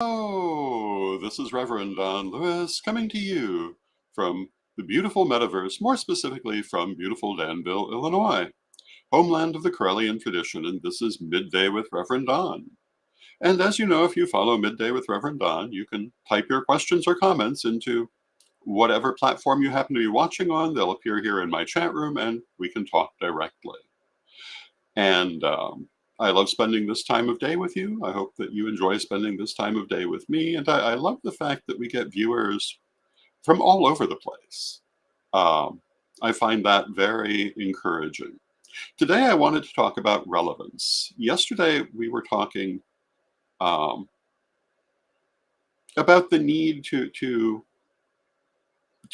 Oh, this is Reverend Don Lewis coming to you from the beautiful metaverse, more specifically from beautiful Danville, Illinois, homeland of the Correllian tradition, and this is Midday with Reverend Don. And as you know, if you follow Midday with Reverend Don, you can type your questions or comments into whatever platform you happen to be watching on. They'll appear here in my chat room, and we can talk directly. And I love spending this time of day with you. I hope that you enjoy spending this time of day with me. And I love the fact that we get viewers from all over the place. I find that very encouraging. Today, I wanted to talk about relevance. Yesterday, we were talking about the need to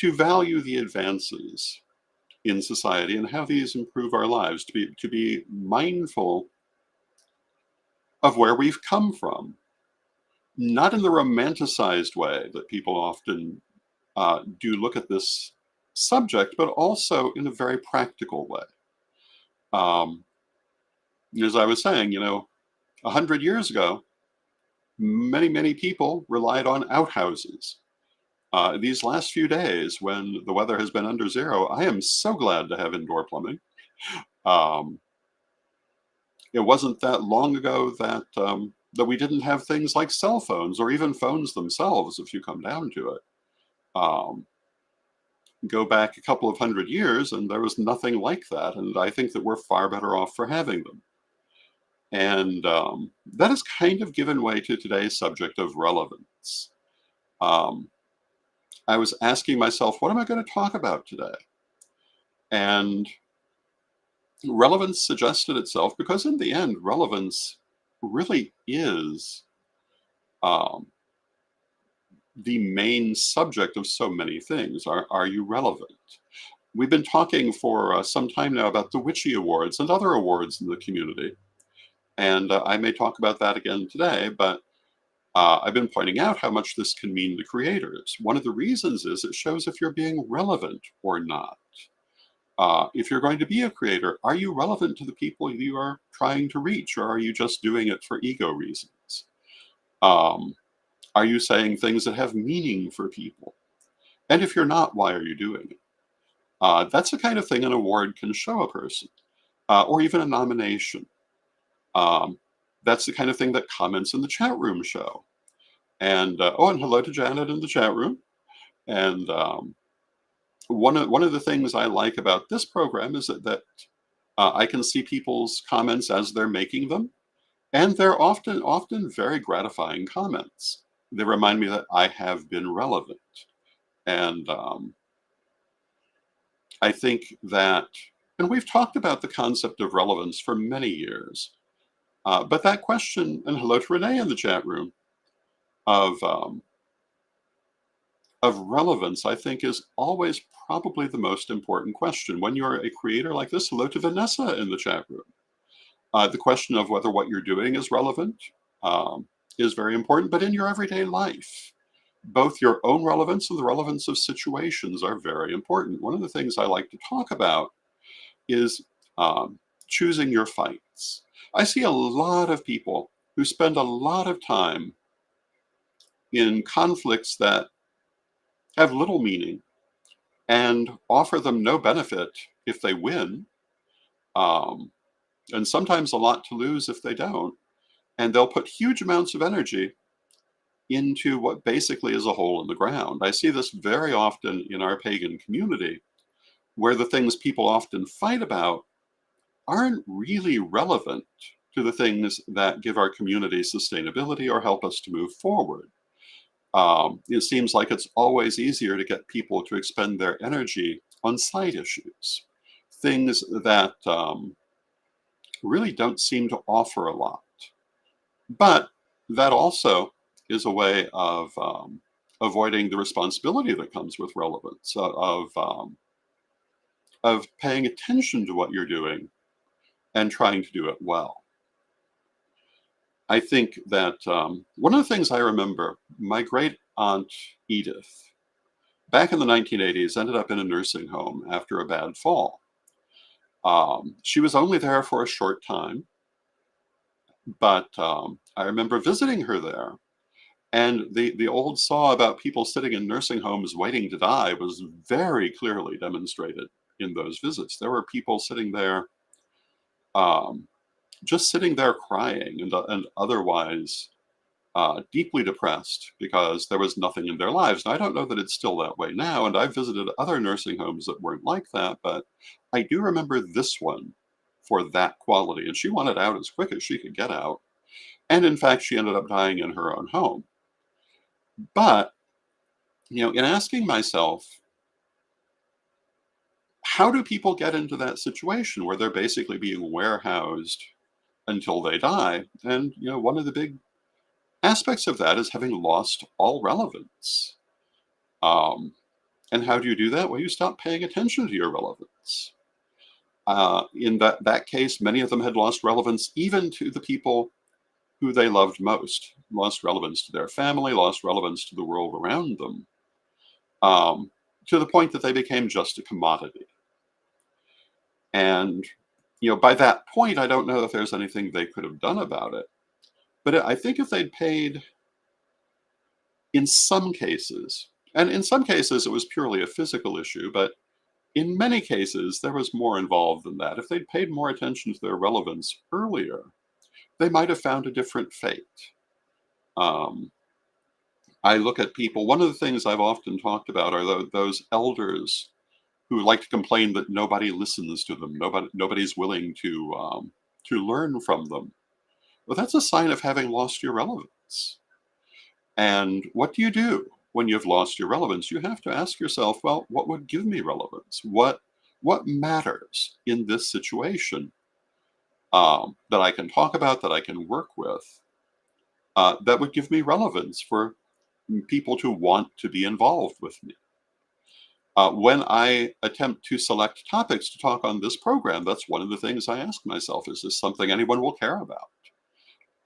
value the advances in society and how these improve our lives, to be mindful of where we've come from, not in the romanticized way that people often do look at this subject, but also in a very practical way. As I was saying, 100 years ago, many people relied on outhouses. These last few days, when the weather has been under zero, I am so glad to have indoor plumbing. Um, it wasn't that long ago that we didn't have things like cell phones or even phones themselves, if you come down to it. Um, go back a couple of 100 years, and there was nothing like that. And I think that we're far better off for having them. And that has kind of given way to today's subject of relevance. Um, I was asking myself, what am I going to talk about today? And relevance suggested itself because, in the end, relevance really is um, the main subject of so many things. Are you relevant? We've been talking for some time now about the Witchy Awards and other awards in the community. And I may talk about that again today, but I've been pointing out how much this can mean to creators. One of the reasons is it shows if you're being relevant or not. If you're going to be a creator, are you relevant to the people you are trying to reach, or are you just doing it for ego reasons? Are you saying things that have meaning for people? And if you're not, why are you doing it? That's the kind of thing an award can show a person, or even a nomination. That's the kind of thing that comments in the chat room show. And and hello to Janet in the chat room. And one of the things I like about this program is that I can see people's comments as they're making them, and they're often very gratifying comments. They remind me that I have been relevant, and I think that, and we've talked about the concept of relevance for many years, but that question, and hello to Renee in the chat room, of relevance, I think, is always probably the most important question. When you're a creator like this, hello to Vanessa in the chat room. The question of whether what you're doing is relevant is very important, but in your everyday life, both your own relevance and the relevance of situations are very important. One of the things I like to talk about is choosing your fights. I see a lot of people who spend a lot of time in conflicts that have little meaning and offer them no benefit if they win, um, and sometimes a lot to lose if they don't. And they'll put huge amounts of energy into what basically is a hole in the ground. I see this very often in our pagan community, where the things people often fight about aren't really relevant to the things that give our community sustainability or help us to move forward. It seems like it's always easier to get people to expend their energy on side issues, things that really don't seem to offer a lot. But that also is a way of avoiding the responsibility that comes with relevance, of paying attention to what you're doing and trying to do it well. I think that one of the things I remember, my great aunt Edith, back in the 1980s, ended up in a nursing home after a bad fall. She was only there for a short time, but I remember visiting her there. And the old saw about people sitting in nursing homes waiting to die was very clearly demonstrated in those visits. There were people sitting there, um, just sitting there crying and otherwise deeply depressed because there was nothing in their lives. And I don't know that it's still that way now. And I've visited other nursing homes that weren't like that, but I do remember this one for that quality. And she wanted out as quick as she could get out. And in fact, she ended up dying in her own home. But, in asking myself, how do people get into that situation where they're basically being warehoused until they die? And, one of the big aspects of that is having lost all relevance. Um, and how do you do that? Well, you stop paying attention to your relevance. In that case, many of them had lost relevance even to the people who they loved most, lost relevance to their family, lost relevance to the world around them, to the point that they became just a commodity. And, by that point, I don't know if there's anything they could have done about it. But I think if they'd paid, in some cases, and in some cases it was purely a physical issue, but in many cases there was more involved than that. If they'd paid more attention to their relevance earlier, they might have found a different fate. Um, I look at people, one of the things I've often talked about are those elders who like to complain that nobody listens to them, nobody's willing to learn from them. Well, that's a sign of having lost your relevance. And what do you do when you've lost your relevance? You have to ask yourself, well, what would give me relevance? What matters in this situation that I can talk about, that I can work with, that would give me relevance for people to want to be involved with me? When I attempt to select topics to talk on this program, that's one of the things I ask myself: is this something anyone will care about?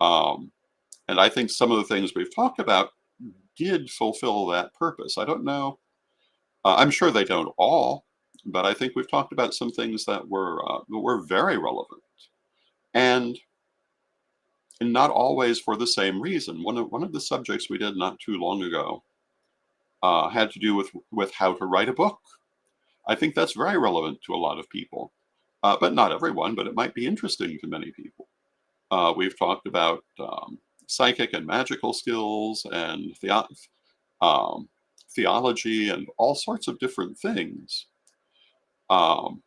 Um, and I think some of the things we've talked about did fulfill that purpose. I don't know. I'm sure they don't all, but I think we've talked about some things that were very relevant, and not always for the same reason. One of the subjects we did not too long ago had to do with how to write a book. I think that's very relevant to a lot of people, but not everyone. But it might be interesting to many people. We've talked about psychic and magical skills and um, theology and all sorts of different things. Um,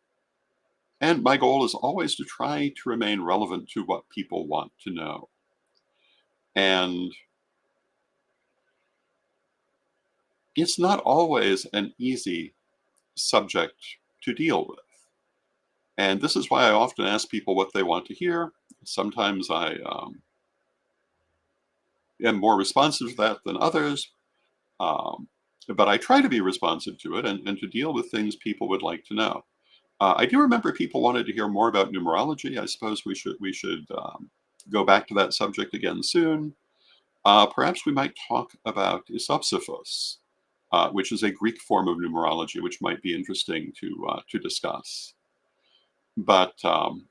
and my goal is always to try to remain relevant to what people want to know. And it's not always an easy subject to deal with. And this is why I often ask people what they want to hear. Sometimes I am more responsive to that than others. Um, but I try to be responsive to it and to deal with things people would like to know. I do remember people wanted to hear more about numerology. I suppose we should go back to that subject again soon. Perhaps we might talk about isopsiphos, which is a Greek form of numerology, which might be interesting to discuss. But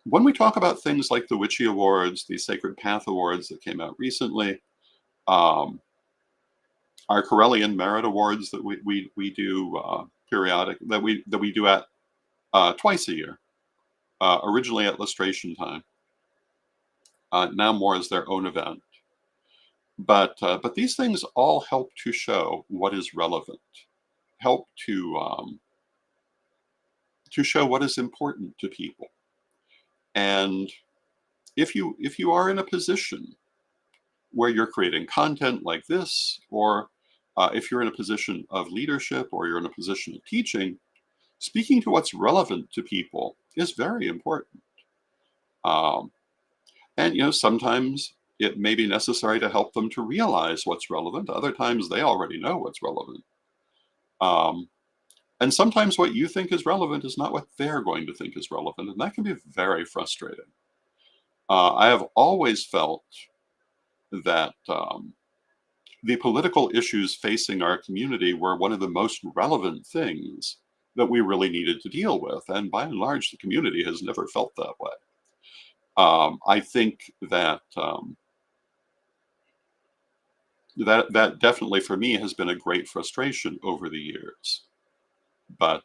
when we talk about things like the Witchy Awards, the Sacred Path Awards that came out recently, um, our Corellian Merit Awards that we do periodic that we do at twice a year, originally at Lustration Time, now more as their own event. But these things all help to show what is relevant, help to show what is important to people. And if you are in a position where you're creating content like this, or if you're in a position of leadership or you're in a position of teaching, speaking to what's relevant to people is very important. Um, and sometimes it may be necessary to help them to realize what's relevant. Other times they already know what's relevant. Um, and sometimes what you think is relevant is not what they're going to think is relevant, and that can be very frustrating. I have always felt that the political issues facing our community were one of the most relevant things that we really needed to deal with. And by and large, the community has never felt that way. I think that that definitely for me has been a great frustration over the years. But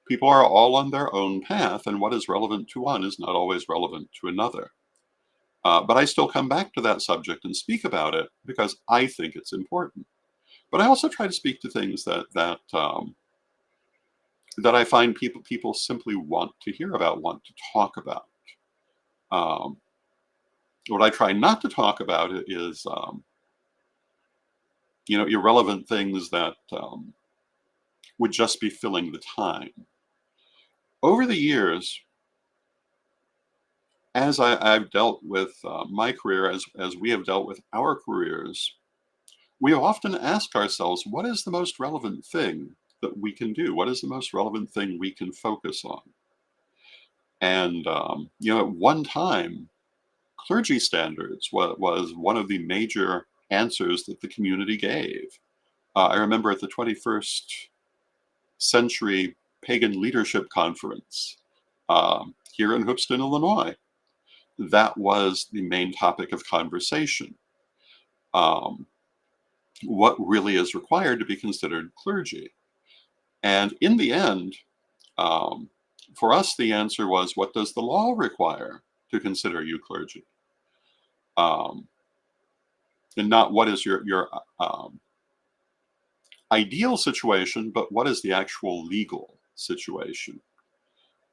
people are all on their own path, and what is relevant to one is not always relevant to another. But I still come back to that subject and speak about it because I think it's important. But I also try to speak to things that I find people simply want to hear about, want to talk about. Um, what I try not to talk about is irrelevant things that would just be filling the time. Over the years, as I've dealt with my career, as we have dealt with our careers, we often ask ourselves, what is the most relevant thing that we can do? What is the most relevant thing we can focus on? And at one time, clergy standards was one of the major answers that the community gave. I remember at the 21st century pagan leadership conference here in Hoopeston, Illinois, that was the main topic of conversation. Um, what really is required to be considered clergy? And in the end, um, for us, the answer was, what does the law require to consider you clergy? Um, and not what is your ideal situation, but what is the actual legal situation?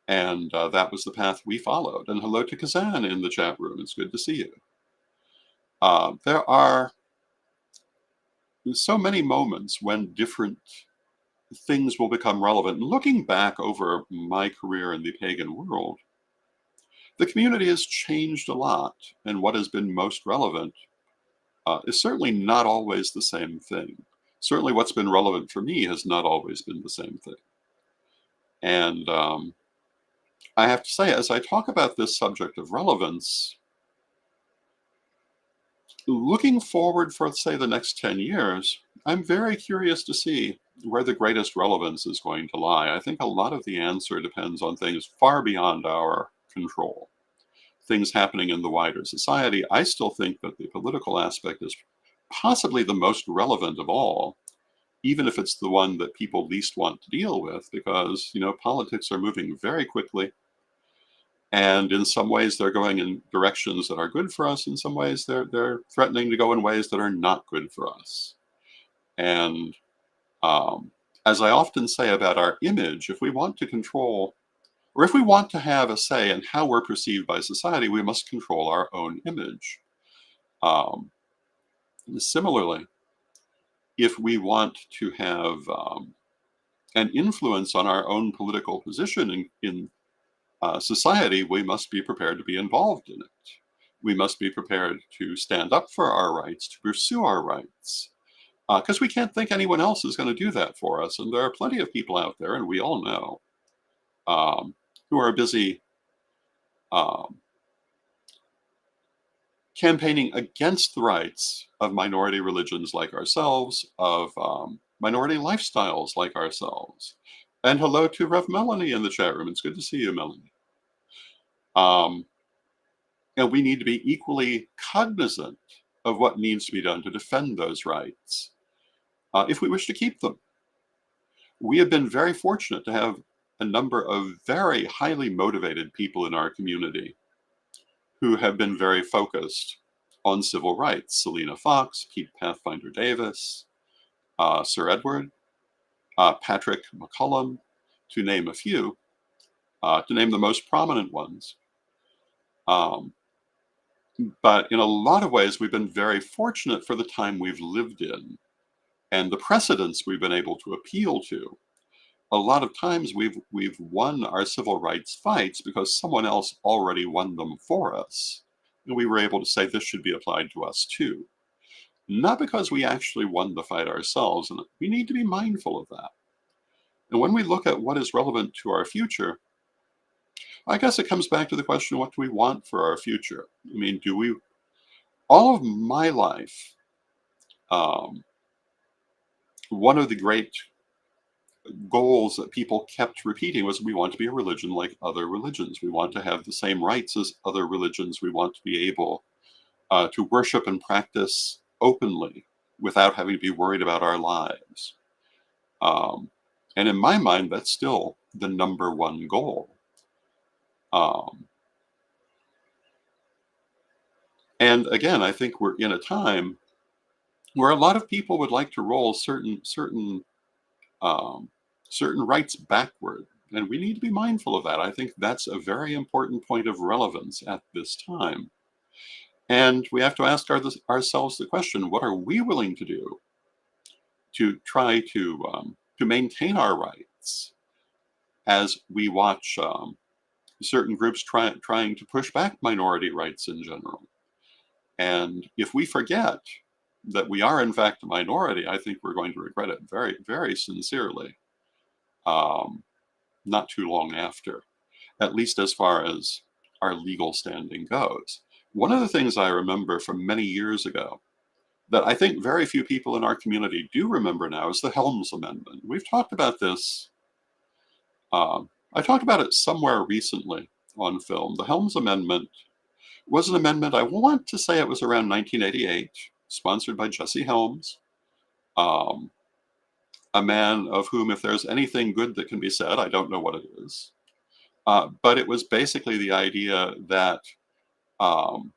And that was the path we followed. And hello to Kazan in the chat room. It's good to see you. There are so many moments when different things will become relevant. And looking back over my career in the pagan world, the community has changed a lot. And what has been most relevant is certainly not always the same thing. Certainly what's been relevant for me has not always been the same thing. And I have to say, as I talk about this subject of relevance, looking forward for, say, the next 10 years, I'm very curious to see where the greatest relevance is going to lie. I think a lot of the answer depends on things far beyond our control, things happening in the wider society. I still think that the political aspect is possibly the most relevant of all, even if it's the one that people least want to deal with, because, politics are moving very quickly. And in some ways, they're going in directions that are good for us. In some ways, they're threatening to go in ways that are not good for us. And um, as I often say about our image, if we want to control, or if we want to have a say in how we're perceived by society, we must control our own image. Um, Similarly, if we want to have an influence on our own political position in society, we must be prepared to be involved in it. We must be prepared to stand up for our rights, to pursue our rights, because we can't think anyone else is going to do that for us. And there are plenty of people out there, and we all know, who are busy um, campaigning against the rights of minority religions like ourselves, of minority lifestyles like ourselves. And hello to Rev Melanie in the chat room. It's good to see you, Melanie. Um, and we need to be equally cognizant of what needs to be done to defend those rights if we wish to keep them. We have been very fortunate to have a number of very highly motivated people in our community who have been very focused on civil rights. Selena Fox, Pete Pathfinder Davis, Sir Edward, Patrick McCullum, to name a few, to name the most prominent ones. But in a lot of ways, we've been very fortunate for the time we've lived in and the precedents we've been able to appeal to. A lot of times we've won our civil rights fights because someone else already won them for us. And we were able to say this should be applied to us too. Not because we actually won the fight ourselves, and we need to be mindful of that. And when we look at what is relevant to our future, I guess it comes back to the question, what do we want for our future? I mean, all of my life, um, one of the great goals that people kept repeating was, we want to be a religion like other religions. We want to have the same rights as other religions. We want to be able to worship and practice openly without having to be worried about our lives. Um, and in my mind, that's still the number one goal. Um, and again, I think we're in a time where a lot of people would like to roll um, certain rights backward, and we need to be mindful of that. I think that's a very important point of relevance at this time. And we have to ask ourselves the question: what are we willing to do to try to maintain our rights as we watch certain groups trying to push back minority rights in general? And if we forget that we are in fact a minority, I think we're going to regret it very, very sincerely. Um, not too long after, at least as far as our legal standing goes. One of the things I remember from many years ago that I think very few people in our community do remember now is the Helms Amendment. We've talked about this. I talked about it somewhere recently on film. The Helms Amendment was an amendment, I want to say it was around 1988, sponsored by Jesse Helms, um, a man of whom, if there's anything good that can be said, I don't know what it is. But it was basically the idea that um,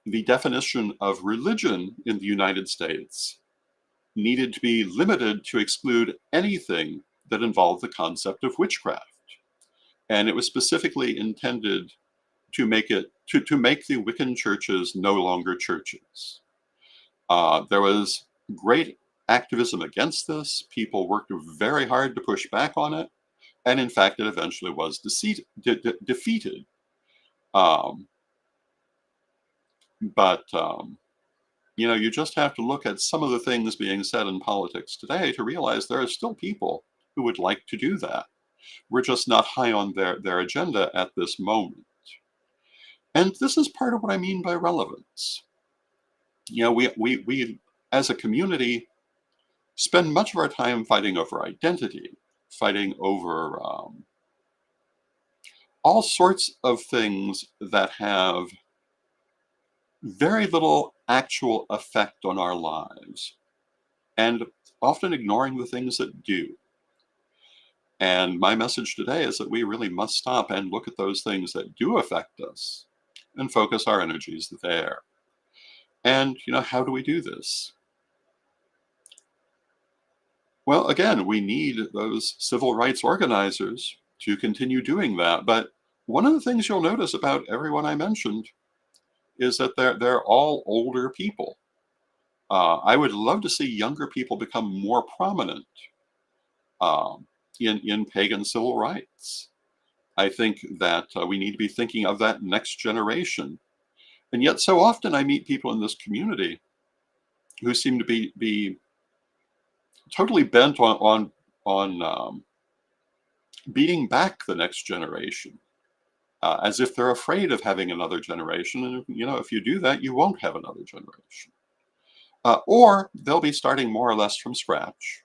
the definition of religion in the United States needed to be limited to exclude anything that involved the concept of witchcraft. And it was specifically intended to make the Wiccan churches no longer churches. There was great activism against this. People worked very hard to push back on it. And in fact, it eventually was defeated. Um, but you just have to look at some of the things being said in politics today to realize there are still people who would like to do that. We're just not high on their agenda at this moment. And this is part of what I mean by relevance. We as a community spend much of our time fighting over identity, fighting over all sorts of things that have very little actual effect on our lives, and often ignoring the things that do. And my message today is that we really must stop and look at those things that do affect us and focus our energies there. And, how do we do this? Well, again, we need those civil rights organizers to continue doing that. But one of the things you'll notice about everyone I mentioned is that they're all older people. I would love to see younger people become more prominent um, in pagan civil rights. I think that we need to be thinking of that next generation. And yet, so often I meet people in this community who seem to be totally bent on beating back the next generation, as if they're afraid of having another generation. And if you do that, you won't have another generation. Or they'll be starting more or less from scratch,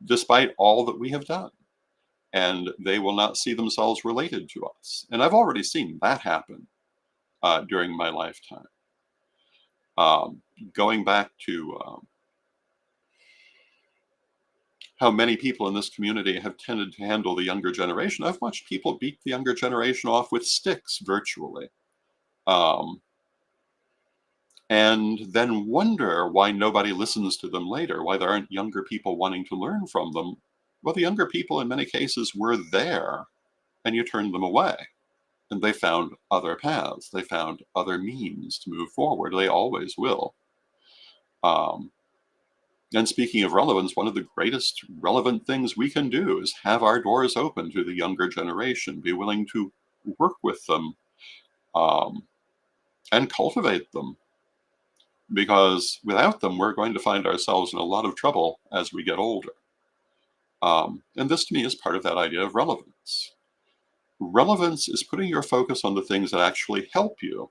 despite all that we have done. And they will not see themselves related to us. And I've already seen that happen during my lifetime. Going back to how many people in this community have tended to handle the younger generation, I've watched people beat the younger generation off with sticks virtually. And then wonder why nobody listens to them later, why there aren't younger people wanting to learn from them. Well, the younger people in many cases were there, and you turned them away. And they found other paths. They found other means to move forward. They always will. And speaking of relevance, one of the greatest relevant things we can do is have our doors open to the younger generation, be willing to work with them and cultivate them. Because without them, we're going to find ourselves in a lot of trouble as we get older. And this to me is part of that idea of relevance. Relevance is putting your focus on the things that actually help you,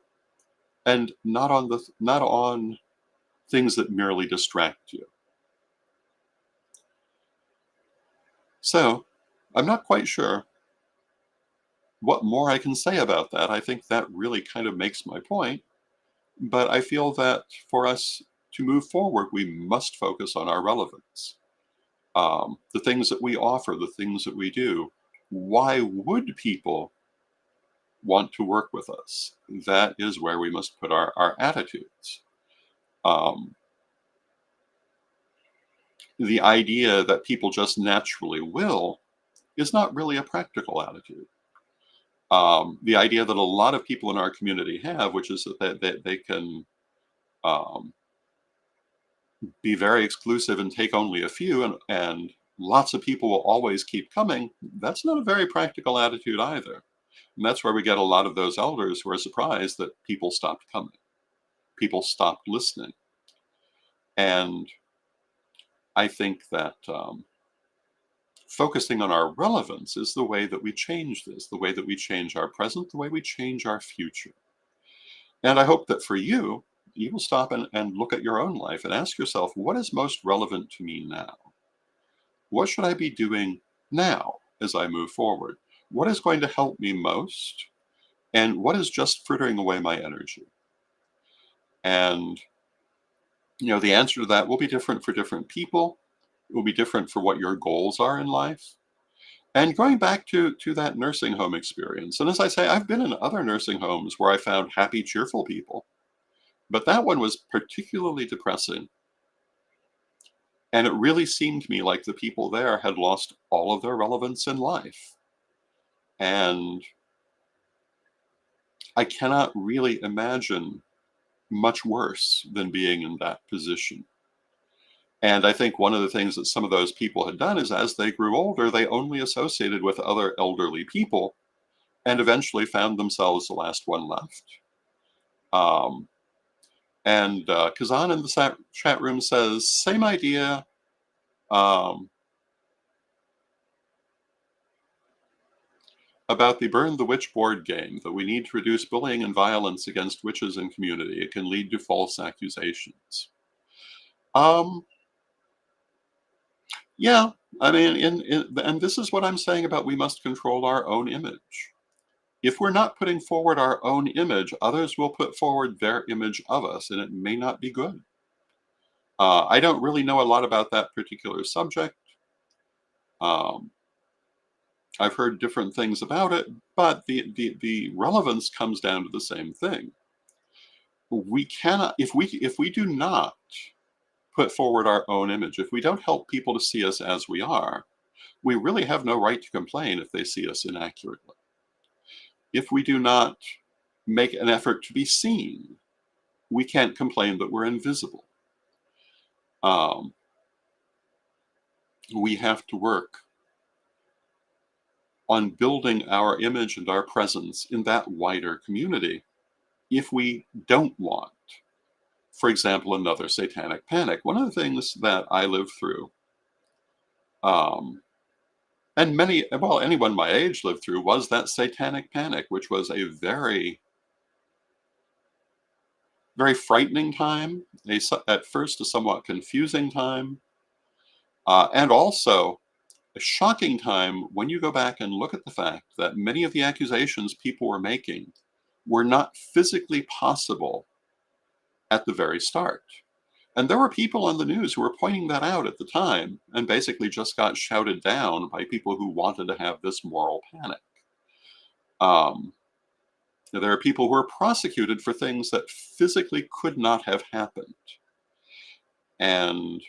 and not on things that merely distract you. So, I'm not quite sure what more I can say about that. I think that really kind of makes my point. But I feel that for us to move forward, we must focus on our relevance. The things that we offer, the things that we do. Why would people want to work with us? That is where we must put our attitudes. Um, the idea that people just naturally will is not really a practical attitude. The idea that a lot of people in our community have, which is that they can um, be very exclusive and take only a few, and lots of people will always keep coming, that's not a very practical attitude either. And that's where we get a lot of those elders who are surprised that people stopped coming, people stopped listening. And I think that focusing on our relevance is the way that we change this, the way that we change our present, the way we change our future. And I hope that for you, you will stop and look at your own life and ask yourself, what is most relevant to me now? What should I be doing now as I move forward? What is going to help me most? And what is just frittering away my energy? And, the answer to that will be different for different people. It will be different for what your goals are in life. And going back to that nursing home experience, and as I say, I've been in other nursing homes where I found happy, cheerful people, but that one was particularly depressing. And it really seemed to me like the people there had lost all of their relevance in life. And I cannot really imagine much worse than being in that position. And I think one of the things that some of those people had done is as they grew older, they only associated with other elderly people and eventually found themselves the last one left. Um, and Kazan in the chat room says, same idea. Um, about the Burn the Witch board game, that we need to reduce bullying and violence against witches in community. It can lead to false accusations. Um, yeah, I mean, and this is what I'm saying about we must control our own image. If we're not putting forward our own image, others will put forward their image of us, and it may not be good. I don't really know a lot about that particular subject. Um, I've heard different things about it, but the relevance comes down to the same thing. We cannot, if we do not put forward our own image, if we don't help people to see us as we are, we really have no right to complain if they see us inaccurately. If we do not make an effort to be seen, we can't complain that we're invisible. Um, we have to work on building our image and our presence in that wider community if we don't want, for example, another satanic panic. One of the things that I lived through, and anyone my age lived through, was that satanic panic, which was a very, very frightening time, at first a somewhat confusing time, and also a shocking time when you go back and look at the fact that many of the accusations people were making were not physically possible at the very start. And there were people on the news who were pointing that out at the time and basically just got shouted down by people who wanted to have this moral panic. Um, there are people who are prosecuted for things that physically could not have happened. And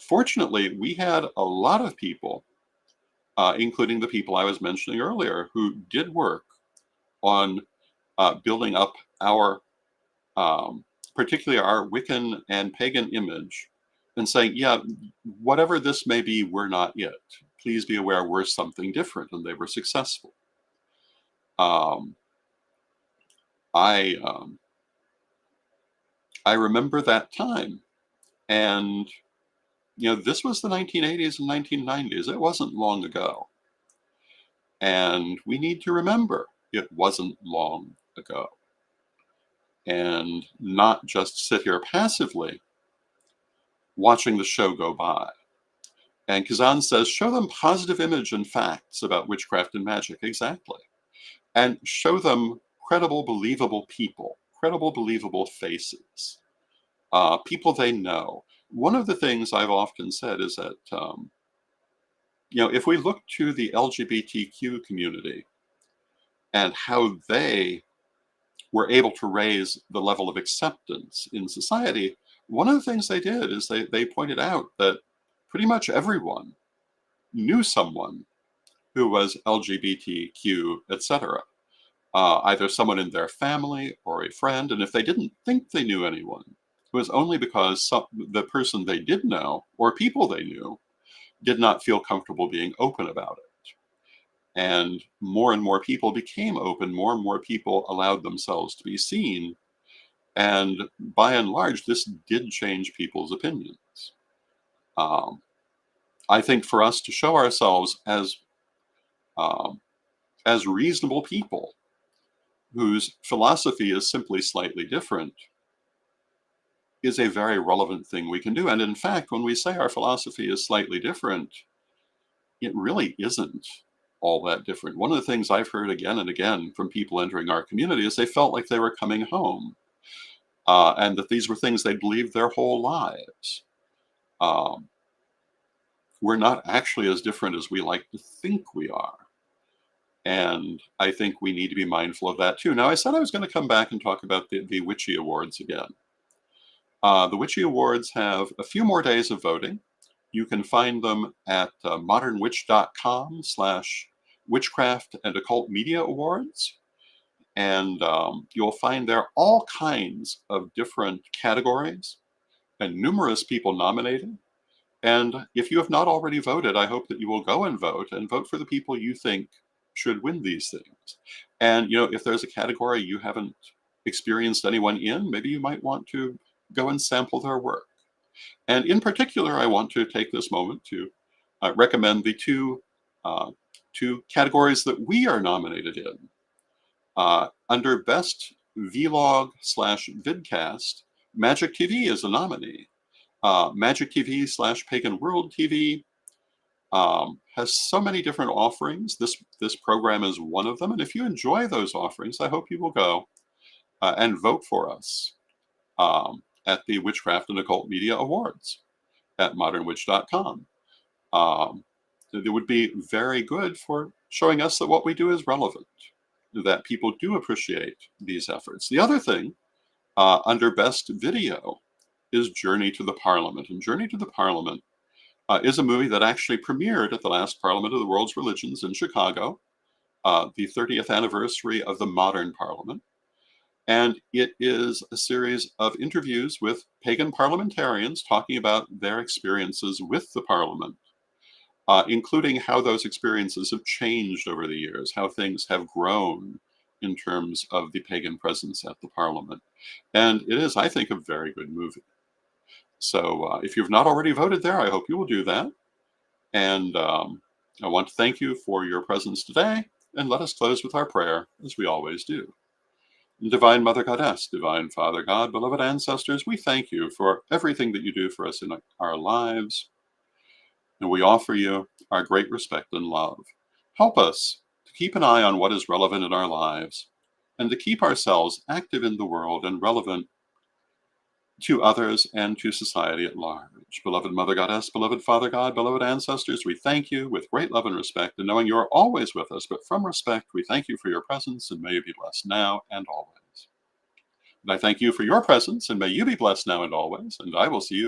fortunately, we had a lot of people, including the people I was mentioning earlier, who did work on building up our, particularly our Wiccan and pagan image, and saying, yeah, whatever this may be, we're not it. Please be aware we're something different, and they were successful. Um, I remember that time, and this was the 1980s and 1990s. It wasn't long ago, and we need to remember it wasn't long ago, and not just sit here passively watching the show go by. And Kazan says, show them positive image and facts about witchcraft and magic. Exactly. And show them credible, believable people, credible, believable faces, people they know. One of the things I've often said is that, if we look to the LGBTQ community and how they were able to raise the level of acceptance in society, one of the things they did is they pointed out that pretty much everyone knew someone who was LGBTQ, etc. Either someone in their family or a friend. And if they didn't think they knew anyone, it was only because the person they did know or people they knew did not feel comfortable being open about it. And more people became open, more and more people allowed themselves to be seen. And by and large, this did change people's opinions. Um, I think for us to show ourselves um, as reasonable people whose philosophy is simply slightly different is a very relevant thing we can do. And in fact, when we say our philosophy is slightly different, it really isn't all that different. One of the things I've heard again and again from people entering our community is they felt like they were coming home, and that these were things they believed their whole lives. Um, we're not actually as different as we like to think we are. And I think we need to be mindful of that too. Now, I said I was going to come back and talk about the Witchy Awards again. The Witchy Awards have a few more days of voting. You can find them at modernwitch.com/witchcraft and occult media awards. And you'll find there all kinds of different categories and numerous people nominated. And if you have not already voted, I hope that you will go and vote for the people you think should win these things. And, if there's a category you haven't experienced anyone in, maybe you might want to go and sample their work. And in particular, I want to take this moment to recommend the two categories that we are nominated in. Under Best Vlog/Vidcast, Magic TV is a nominee. Magic TV/Pagan World TV has so many different offerings. This program is one of them. And if you enjoy those offerings, I hope you will go and vote for us at the Witchcraft and Occult Media Awards at modernwitch.com. It would be very good for showing us that what we do is relevant, that people do appreciate these efforts. The other thing under Best Video is Journey to the Parliament. And Journey to the Parliament is a movie that actually premiered at the last Parliament of the World's Religions in Chicago, the 30th anniversary of the modern Parliament. And it is a series of interviews with pagan parliamentarians talking about their experiences with the Parliament, including how those experiences have changed over the years, how things have grown in terms of the pagan presence at the Parliament. And it is, I think, a very good movie. So if you've not already voted there, I hope you will do that. And I want to thank you for your presence today, and let us close with our prayer, as we always do. Divine Mother Goddess, Divine Father God, beloved ancestors, we thank you for everything that you do for us in our lives, and we offer you our great respect and love. Help us to keep an eye on what is relevant in our lives, and to keep ourselves active in the world and relevant to others and to society at large. Beloved Mother Goddess, beloved Father God, beloved ancestors, we thank you with great love and respect, and knowing you are always with us, but from respect, we thank you for your presence, and may you be blessed now and always. And I thank you for your presence, and may you be blessed now and always, and I will see you